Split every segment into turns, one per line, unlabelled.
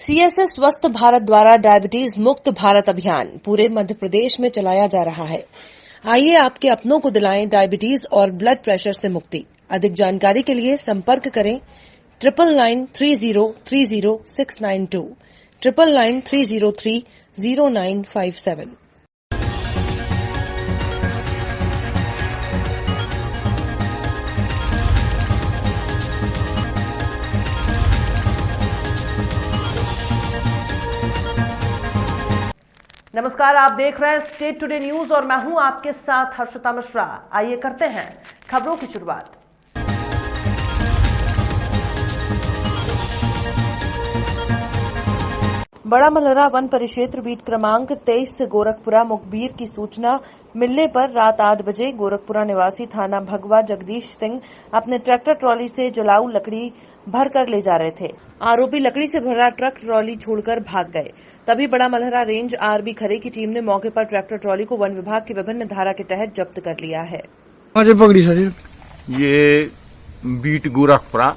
CSS स्वस्थ भारत द्वारा diabetes मुक्त भारत अभियान पूरे मध्य प्रदेश में चलाया जा रहा है। आइए आपके अपनों को दिलाएं डायबिटीज और ब्लड प्रेशर से मुक्ति। अधिक जानकारी के लिए संपर्क करें 9993030692 9993030957। नमस्कार, आप देख रहे हैं स्टेट टुडे न्यूज और मैं हूं आपके साथ हर्षिता मिश्रा। आइए करते हैं खबरों की शुरुआत। बड़ा मलहरा वन परिक्षेत्र बीट क्रमांक 23 से गोरखपुरा मुखबिर की सूचना मिलने पर रात 8 बजे गोरखपुरा निवासी थाना भगवा जगदीश सिंह अपने ट्रैक्टर ट्रॉली से जलाऊ लकड़ी भरकर ले जा रहे थे। आरोपी लकड़ी से भरा ट्रक ट्रॉली छोड़कर भाग गए। तभी बड़ा मलहरा रेंज आरबी खरे की टीम ने मौके पर ट्रैक्टर ट्रॉली को वन विभाग की विभिन्न धारा के तहत जब्त कर लिया है।
पकड़ी सर ये बीट गोरखपुरा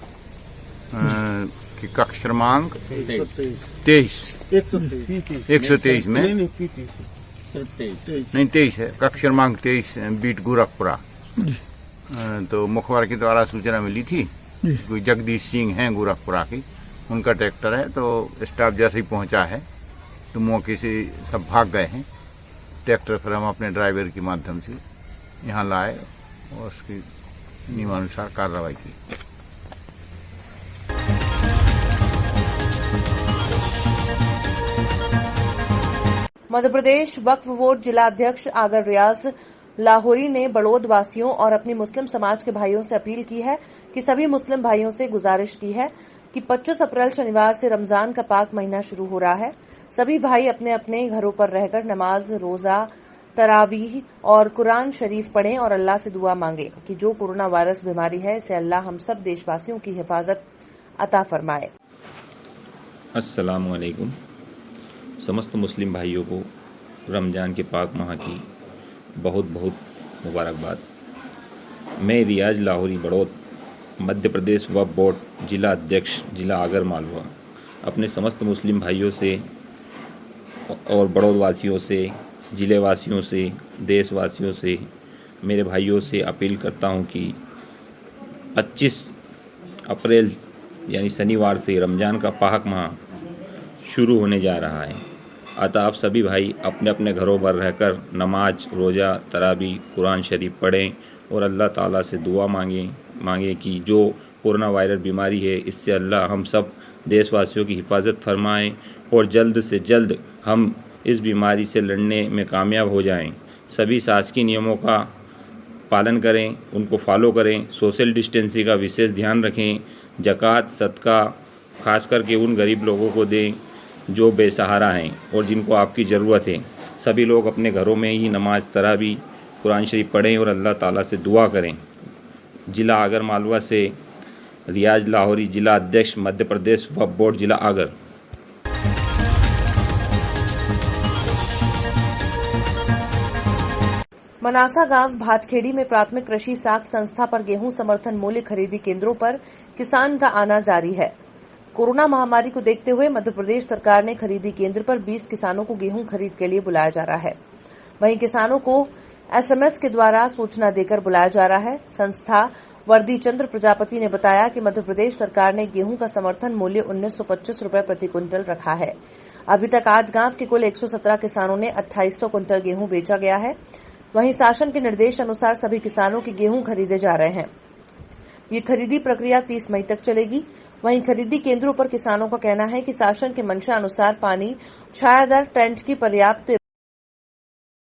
की कक्ष क्रमांक 123 में नहीं 23 है, कक्ष क्रमांक 23 बीट गोरखपुरा। तो मुखबिर के द्वारा सूचना मिली थी, कोई जगदीश सिंह हैं गोरखपुरा की, उनका ट्रैक्टर है। तो स्टाफ जैसे ही पहुंचा है तो मौके से सब भाग गए हैं। ट्रैक्टर फिर हम अपने ड्राइवर के माध्यम से यहाँ लाए और उसकी नियमानुसार कार्रवाई की।
मध्य प्रदेश वक्फ बोर्ड जिला अध्यक्ष आगर रियाज लाहौरी ने बड़ौद वासियों और अपनी मुस्लिम समाज के भाइयों से अपील की है कि सभी मुस्लिम भाइयों से गुजारिश की है कि 25 अप्रैल शनिवार से रमजान का पाक महीना शुरू हो रहा है। सभी भाई अपने अपने घरों पर रहकर नमाज, रोजा, तरावीह और कुरान शरीफ पढ़ें और अल्लाह से दुआ मांगे कि जो कोरोना वायरस बीमारी है इसे अल्लाह हम सब देशवासियों की हिफाजत अता फरमाए।
अस्सलामु अलैकुम। समस्त मुस्लिम भाइयों को रमज़ान के पाक माह की बहुत बहुत मुबारकबाद। मैं रियाज लाहौरी बड़ौद मध्य प्रदेश वक्फ बोर्ड जिला अध्यक्ष जिला आगर मालवा अपने समस्त मुस्लिम भाइयों से और बड़ौद वासियों से, ज़िले वासियों से, देशवासियों से, मेरे भाइयों से अपील करता हूं कि 25 अप्रैल यानी शनिवार से रमज़ान का पाक माह शुरू होने जा रहा है। अतः आप सभी भाई अपने अपने घरों पर रहकर नमाज, रोज़ा, तरावी, कुरान शरीफ पढ़ें और अल्लाह ताला से दुआ मांगे कि जो कोरोना वायरस बीमारी है इससे अल्लाह हम सब देशवासियों की हिफाजत फरमाएं और जल्द से जल्द हम इस बीमारी से लड़ने में कामयाब हो जाएं। सभी शासकीय नियमों का पालन करें, उनको फॉलो करें, सोशल डिस्टेंसिंग का विशेष ध्यान रखें, ज़कात, सदका खास करके उन गरीब लोगों को दें जो बेसहारा हैं और जिनको आपकी ज़रूरत है। सभी लोग अपने घरों में ही नमाज, तरावी, कुरान शरीफ पढ़ें और अल्लाह ताला से दुआ करें। जिला आगर मालवा से रियाज लाहौरी, जिला अध्यक्ष मध्य प्रदेश वक्फ बोर्ड जिला आगर।
मनासा गांव भाटखेड़ी में प्राथमिक कृषि साख संस्था पर गेहूं समर्थन मूल्य खरीदी केंद्रों पर किसान का आना जारी है। कोरोना महामारी को देखते हुए मध्य प्रदेश सरकार ने खरीदी केंद्र पर 20 किसानों को गेहूं खरीद के लिए बुलाया जा रहा है। वहीं किसानों को एसएमएस के द्वारा सूचना देकर बुलाया जा रहा है। संस्था वर्दी चंद्र प्रजापति ने बताया कि मध्य प्रदेश सरकार ने गेहूं का समर्थन मूल्य 1925 रुपए प्रति क्विंटल रखा है। अभी तक आज गांव के कुल 117 किसानों ने 2800 क्विंटल गेहूं बेचा गया है। वहीं शासन के निर्देश अनुसार सभी किसानों के गेहूं खरीदे जा रहे हैं। ये खरीदी प्रक्रिया 30 मई तक चलेगी। वहीं खरीदी केंद्रों पर किसानों का कहना है कि शासन के मंशा अनुसार पानी, छायादार टेंट की पर्याप्त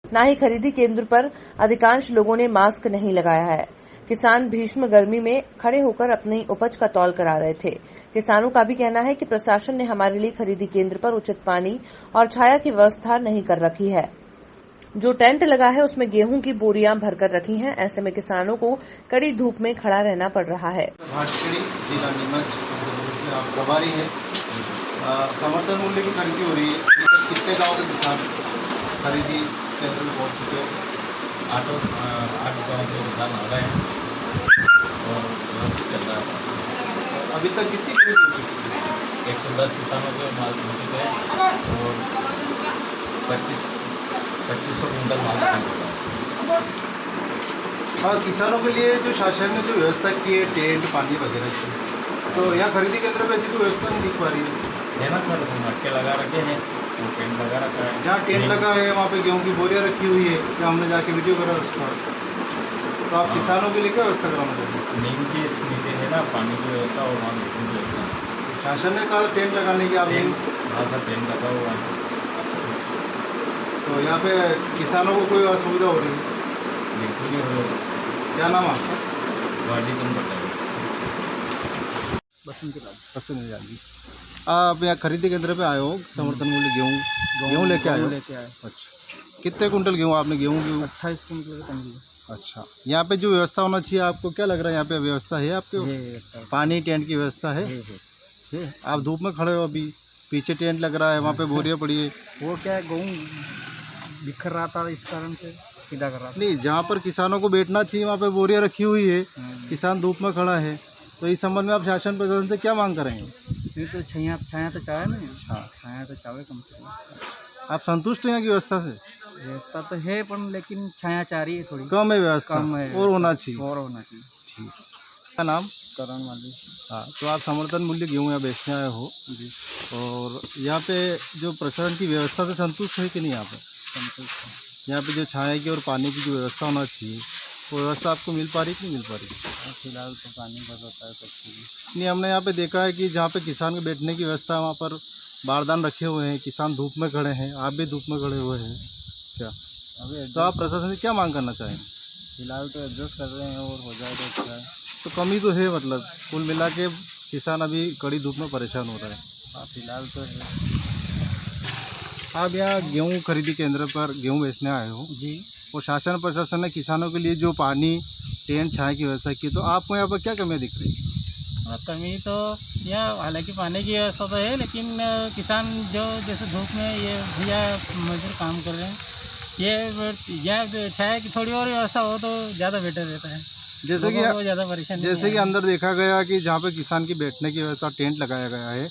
न ही खरीदी केंद्र पर अधिकांश लोगों ने मास्क नहीं लगाया है। किसान भीषण गर्मी में खड़े होकर अपनी उपज का तौल करा रहे थे। किसानों का भी कहना है कि प्रशासन ने हमारे लिए खरीदी केंद्र पर उचित पानी और छाया की व्यवस्था नहीं कर रखी है। जो टेंट लगा है उसमें गेहूं की बोरियां भरकर रखी हैं। ऐसे में किसानों को कड़ी धूप में खड़ा रहना पड़ रहा है।
भाटखेड़ी जिला नीमच से आप प्रभारी है। समर्थन मूल्य की खरीदी हो रही है। कितने गाँव के किसान खरीदी केंद्र में पहुँच चुके हैं?
8 गाँव के किसान आ गए हैं और व्यवस्थित चल रहा है।
अभी तक कितनी खरीदी हो चुकी है?
110 किसानों के माल पहुँच चुके हैं और 2500 कुंटल माल पहुँच चुका है।
हाँ, किसानों के लिए जो शासन ने जो व्यवस्था की है टेंट पानी वगैरह की, तो यहाँ खरीदी केंद्र पे ऐसी कोई व्यवस्था नहीं दिख पा रही
है ना सर, मटके लगा रखे हैं और टेंट लगा रखा है।
जहाँ टेंट लगा है वहाँ पे गेहूँ की बोरियाँ रखी हुई है, क्या हमने जाके वीडियो करा उसका। तो आप किसानों के लिए क्या व्यवस्था कराना चाहते हैं?
नीम के नीचे है ना पानी की व्यवस्था और वहाँ गेहूं की व्यवस्था।
शासन ने कहा टेंट लगाने की, आप नहीं,
हाँ सर, टेंट लगा हुआ है।
तो यहाँ पे किसानों को कोई असुविधा हो रही है?
बिल्कुल नहीं हो रहा।
क्या नाम है आपका?
गाड़ी चंद पड़ता है।
सुनील गांधी। आप यहाँ खरीदी केंद्र पे आए हो, समर्थन मूल्य गेहूँ लेके आए हो? अच्छा, कितने कुंटल गेहूँ आपने? गेहूँ की
28 कुंटल का पंजी।
अच्छा, यहाँ पे जो व्यवस्था होना चाहिए, आपको क्या लग रहा है यहाँ पे व्यवस्था है आपके? पानी टेंट की व्यवस्था है? आप धूप में खड़े हो अभी, पीछे टेंट लग रहा है, वहाँ पे बोरियाँ पड़ी है।
वो क्या है, गेहूँ बिखर रहा था, इस कारण से सीधा कर रहा था।
नहीं, जहाँ पर किसानों को बैठना चाहिए वहाँ पे बोरियाँ रखी हुई है, किसान धूप में खड़ा है, तो इस संबंध में आप शासन प्रशासन से क्या मांग करेंगे?
नहीं तो छाया तो चाहे ना। हाँ, छाया तो चाहे कम से कम।
आप संतुष्ट हैं यहाँ की व्यवस्था से?
व्यवस्था तो है पर लेकिन छाया चाह रही है, थोड़ी
कम है व्यवस्था,
कम है
और होना चाहिए।
ठीक।
क्या नाम?
करण वाली।
हाँ, तो आप समर्थन मूल्य गेहूँ यहाँ बेचने आए हो जी, और यहाँ पे जो प्रशासन की व्यवस्था से संतुष्ट है कि नहीं? यहाँ पे
संतुष्ट है।
यहाँ पे जो छाया की और पानी की जो व्यवस्था होना चाहिए, वो व्यवस्था आपको मिल पा रही कि नहीं मिल पा रही?
फिलहाल तो पानी भर होता है सबके लिए।
नहीं, हमने यहाँ पे देखा है कि जहाँ पे किसान के बैठने की व्यवस्था है वहाँ पर बारदान रखे हुए हैं, किसान धूप में खड़े हैं, आप भी धूप में खड़े हुए हैं क्या?
अभी
तो आप प्रशासन से क्या मांग करना चाहेंगे?
फिलहाल तो एडजस्ट कर रहे हैं और हो जाए तो अच्छा है।
तो कमी तो है, मतलब कुल मिला के किसान अभी कड़ी धूप में परेशान हो रहा है।
हाँ, फिलहाल तो है।
आप यहाँ गेहूँ खरीदी केंद्र पर गेहूँ बेचने आए हो
जी।
और शासन प्रशासन ने किसानों के लिए जो पानी टेंट छाया की व्यवस्था की, तो आपको यहाँ पर क्या कमियाँ दिख रही है?
कमी तो यह, हालांकि पानी की व्यवस्था तो है, लेकिन किसान जो जैसे धूप में ये भैया मजदूर काम कर रहे हैं, ये छाया की थोड़ी और व्यवस्था हो तो ज़्यादा बेटर रहता है।
जैसे कि
ज़्यादा परेशानी
जैसे कि अंदर देखा गया कि जहाँ पे किसान की बैठने की व्यवस्था टेंट लगाया गया है,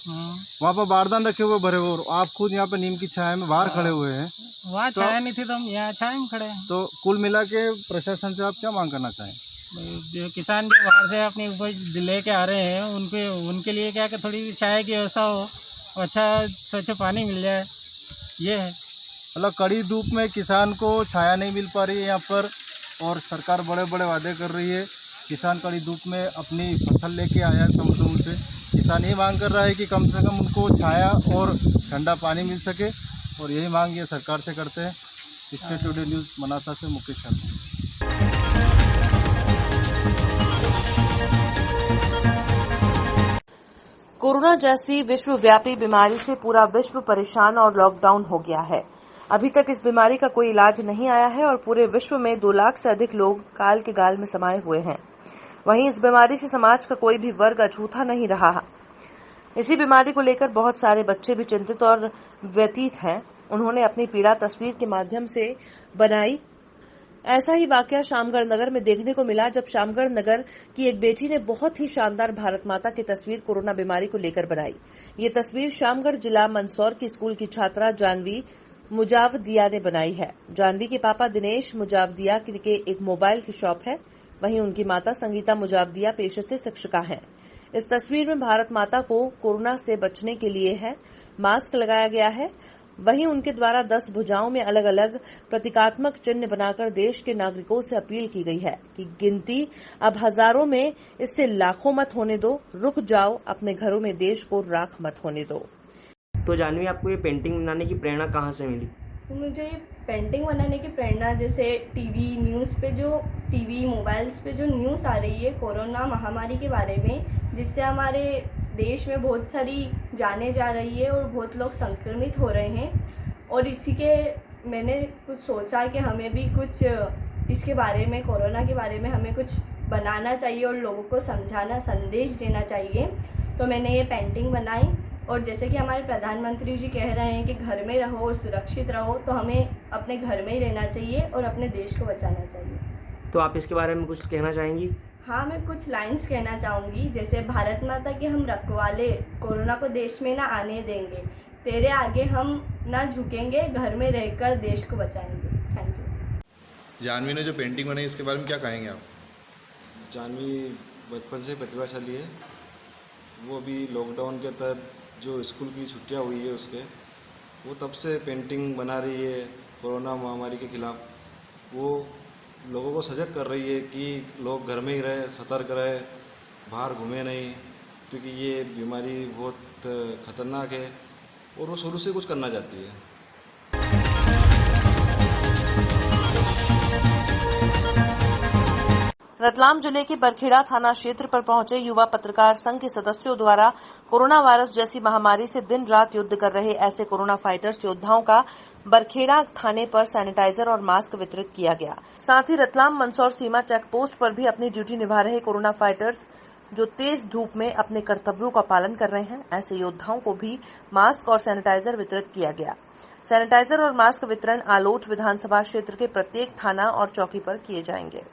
वहाँ पर बारदान रखे हुए भरे हुए, आप खुद यहाँ पे नीम की छाया में बाहर खड़े हुए हैं।
वहाँ छाया नहीं थी तो हम यहाँ छाया में खड़े हैं।
तो कुल मिला के प्रशासन से आप क्या मांग करना चाहें?
जो किसान जो बाहर से अपनी उपज लेके आ रहे हैं उनके लिए क्या कि थोड़ी छाया की व्यवस्था हो, अच्छा स्वच्छ पानी मिल जाए, ये है।
मतलब कड़ी धूप में किसान को छाया नहीं मिल पा रही है यहाँ पर, और सरकार बड़े बड़े वादे कर रही है। किसान कड़ी धूप में अपनी फसल लेके आया है समर्थन से, किसान ये मांग कर रहा है कि कम से कम उनको छाया और ठंडा पानी मिल सके, और यही मांग ये सरकार से करते हैं। स्टेट टुडे न्यूज़ मनासा से मुकेश शर्मा।
कोरोना जैसी विश्वव्यापी बीमारी से पूरा विश्व परेशान और लॉकडाउन हो गया है। अभी तक इस बीमारी का कोई इलाज नहीं आया है और पूरे विश्व में 2 लाख से अधिक लोग काल के गाल में समाये हुए हैं। वहीं इस बीमारी से समाज का कोई भी वर्ग अछूता नहीं रहा। इसी बीमारी को लेकर बहुत सारे बच्चे भी चिंतित और व्यतीत हैं। उन्होंने अपनी पीड़ा तस्वीर के माध्यम से बनाई। ऐसा ही वाकया शामगढ़ नगर में देखने को मिला, जब शामगढ़ नगर की एक बेटी ने बहुत ही शानदार भारत माता की तस्वीर कोरोना बीमारी को लेकर बनाई। ये तस्वीर शामगढ़ जिला मंदसौर की स्कूल की छात्रा जानवी मुजावदिया ने बनाई है। जानवी के पापा दिनेश मुजावदिया के एक मोबाइल की शॉप है, वहीं उनकी माता संगीता मुजावदिया पेशे से शिक्षिका हैं। इस तस्वीर में भारत माता को कोरोना से बचने के लिए है मास्क लगाया गया है। वहीं उनके द्वारा 10 भुजाओं में अलग अलग प्रतीकात्मक चिन्ह बनाकर देश के नागरिकों से अपील की गई है कि गिनती अब हजारों में, इससे लाखों मत होने दो, रुक जाओ, अपने घरों में देश को राख मत होने दो।
तो जानवी, आपको ये पेंटिंग बनाने की प्रेरणा कहाँ से मिली?
तो मुझे ये पेंटिंग बनाने की प्रेरणा जैसे टीवी मोबाइल्स पे जो न्यूज़ आ रही है कोरोना महामारी के बारे में, जिससे हमारे देश में बहुत सारी जानें जा रही है और बहुत लोग संक्रमित हो रहे हैं, और इसी के मैंने कुछ सोचा कि हमें भी कुछ इसके बारे में, कोरोना के बारे में हमें कुछ बनाना चाहिए और लोगों को समझाना, संदेश देना चाहिए। तो मैंने ये पेंटिंग बनाई, और जैसे कि हमारे प्रधानमंत्री जी कह रहे हैं कि घर में रहो और सुरक्षित रहो, तो हमें अपने घर में ही रहना चाहिए और अपने देश को बचाना चाहिए।
तो आप इसके बारे में कुछ कहना चाहेंगी?
हाँ, मैं कुछ लाइंस कहना चाहूँगी, जैसे भारत माता के हम रखवाले, कोरोना को देश में ना आने देंगे, तेरे आगे हम ना झुकेंगे, घर में रहकर देश को बचाएंगे। Thank you.
जानवी ने जो पेंटिंग बनाई इसके बारे में क्या कहेंगे आप?
जानवी बचपन से प्रतिभाशाली है। वो अभी लॉकडाउन के तहत जो स्कूल की छुट्टियां हुई है उसके, वो तब से पेंटिंग बना रही है कोरोना महामारी के खिलाफ। वो लोगों को सजग कर रही है कि लोग घर में ही रहे, सतर्क रहे, बाहर घूमे नहीं, क्योंकि ये बीमारी बहुत ख़तरनाक है और वो शुरू से कुछ करना चाहती है।
रतलाम जिले के बरखेड़ा थाना क्षेत्र पर पहुंचे युवा पत्रकार संघ के सदस्यों द्वारा कोरोना वायरस जैसी महामारी से दिन रात युद्ध कर रहे ऐसे कोरोना फाइटर्स योद्धाओं का बरखेड़ा थाने पर सैनिटाइजर और मास्क वितरित किया गया। साथ ही रतलाम मंदसौर सीमा चेक पोस्ट पर भी अपनी ड्यूटी निभा रहे कोरोना फाइटर्स जो तेज धूप में अपने कर्तव्यों का पालन कर रहे हैं, ऐसे योद्धाओं को भी मास्क और सैनिटाइजर वितरित किया गया। सैनिटाइजर और मास्क वितरण आलोट विधानसभा क्षेत्र के प्रत्येक थाना और चौकी पर किए जाएंगे।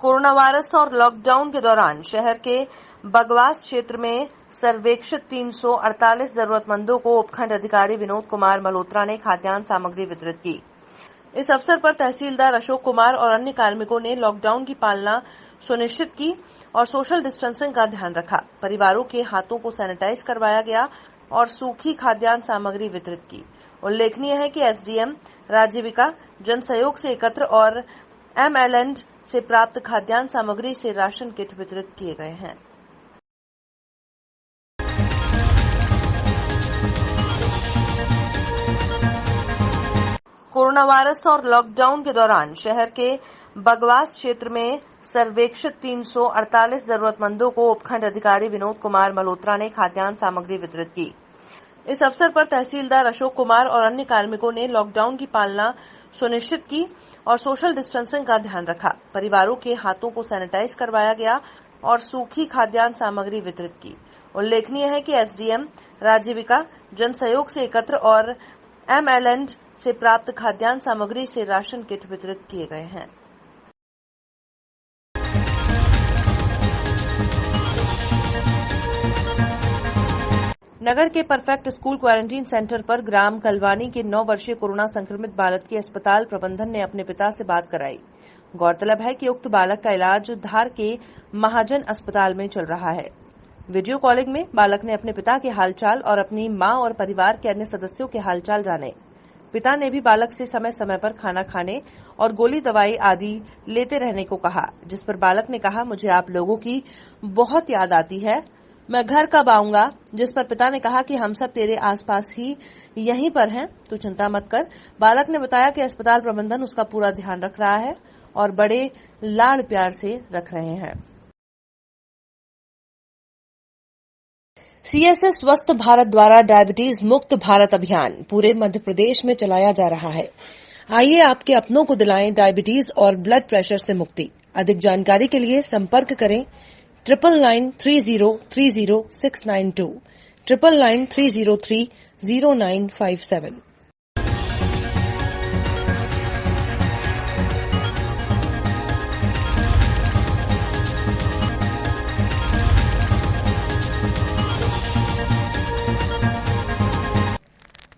कोरोना वायरस और लॉकडाउन के दौरान शहर के बगवास क्षेत्र में सर्वेक्षित 348 जरूरतमंदों को उपखंड अधिकारी विनोद कुमार मल्होत्रा ने खाद्यान्न सामग्री वितरित की। इस अवसर पर तहसीलदार अशोक कुमार और अन्य कार्मिकों ने लॉकडाउन की पालना सुनिश्चित की और सोशल डिस्टेंसिंग का ध्यान रखा। परिवारों के हाथों को सैनिटाइज करवाया गया और सूखी खाद्यान्न सामग्री वितरित की। उल्लेखनीय है कि एसडीएम राजीविका जन सहयोग से एकत्र और एमएलएन से प्राप्त खाद्यान्न सामग्री से राशन किट वितरित किए गए हैं। कोरोना वायरस और लॉकडाउन के दौरान शहर के बगवास क्षेत्र में सर्वेक्षित 348 जरूरतमंदों को उपखंड अधिकारी विनोद कुमार मल्होत्रा ने खाद्यान्न सामग्री वितरित की। इस अवसर पर तहसीलदार अशोक कुमार और अन्य कार्मिकों ने लॉकडाउन की पालना सुनिश्चित की और सोशल डिस्टेंसिंग का ध्यान रखा। परिवारों के हाथों को सैनिटाइज करवाया गया और सूखी खाद्यान्न सामग्री वितरित की। उल्लेखनीय है कि एसडीएम राजीविका जन सहयोग से एकत्र और एमएलएन से प्राप्त खाद्यान्न सामग्री से राशन किट वितरित किए गए हैं। नगर के परफेक्ट स्कूल क्वारंटीन सेंटर पर ग्राम कलवानी के 9 वर्षीय कोरोना संक्रमित बालक की अस्पताल प्रबंधन ने अपने पिता से बात कराई। गौरतलब है कि उक्त बालक का इलाज धार के महाजन अस्पताल में चल रहा है। वीडियो कॉलिंग में बालक ने अपने पिता के हालचाल और अपनी मां और परिवार के अन्य सदस्यों के हालचाल जाने। पिता ने भी बालक से समय समय पर खाना खाने और गोली दवाई आदि लेते रहने को कहा, जिस पर बालक ने कहा, मुझे आप लोगों की बहुत याद आती है, मैं घर कब आऊंगा। जिस पर पिता ने कहा कि हम सब तेरे आसपास ही यहीं पर हैं, तू चिंता मत कर। बालक ने बताया कि अस्पताल प्रबंधन उसका पूरा ध्यान रख रहा है और बड़े लाड़ प्यार से रख रहे हैं। सीएसए स्वस्थ भारत द्वारा डायबिटीज मुक्त भारत अभियान पूरे मध्य प्रदेश में चलाया जा रहा है। आइए आपके अपनों को दिलाएं डायबिटीज और ब्लड प्रेशर से मुक्ति। अधिक जानकारी के लिए संपर्क करें 9993030692 9993030957।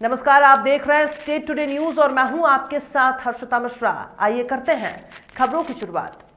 नमस्कार, आप देख रहे हैं स्टेट टुडे न्यूज और मैं हूं आपके साथ हर्षिता मिश्रा। आइए करते हैं खबरों की शुरुआत।